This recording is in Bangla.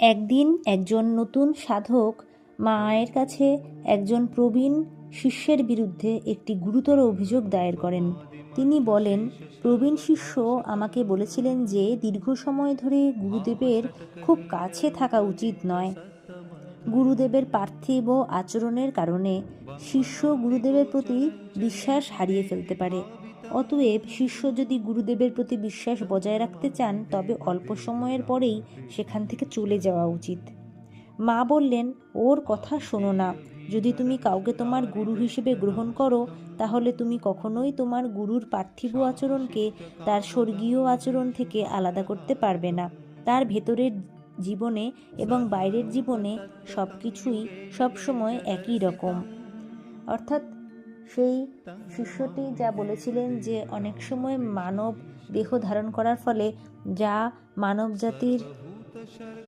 একদিন একজন নতুন সাধক মায়ের কাছে একজন প্রবীণ শিষ্যের বিরুদ্ধে একটি গুরুতর অভিযোগ দায়ের করেন। তিনি বলেন, প্রবীণ শিষ্য আমাকে বলেছিলেন যে দীর্ঘ সময় ধরে গুরুদেবের খুব কাছে থাকা উচিত নয়। গুরুদেবের পার্থিব আচরণের কারণে শিষ্য গুরুদেবের প্রতি বিশ্বাস হারিয়ে ফেলতে পারে। অতএব শিষ্য যদি গুরুদেবের প্রতি বিশ্বাস বজায় রাখতে চান তবে অল্প সময়ের পরেই সেখান থেকে চলে যাওয়া উচিত। মা বললেন, ওর কথা শোনো না। যদি তুমি কাউকে তোমার গুরু হিসেবে গ্রহণ করো তাহলে তুমি কখনোই তোমার গুরুর পার্থিব আচরণকে তার স্বর্গীয় আচরণ থেকে আলাদা করতে পারবে না। তার ভেতরের জীবনে এবং বাইরের জীবনে সব কিছুই সবসময় একই রকম। অর্থাৎ সেই শিষ্যটি যা বলেছিলেন যে অনেক সময় মানব দেহ ধারণ করার ফলে যা মানব জাতির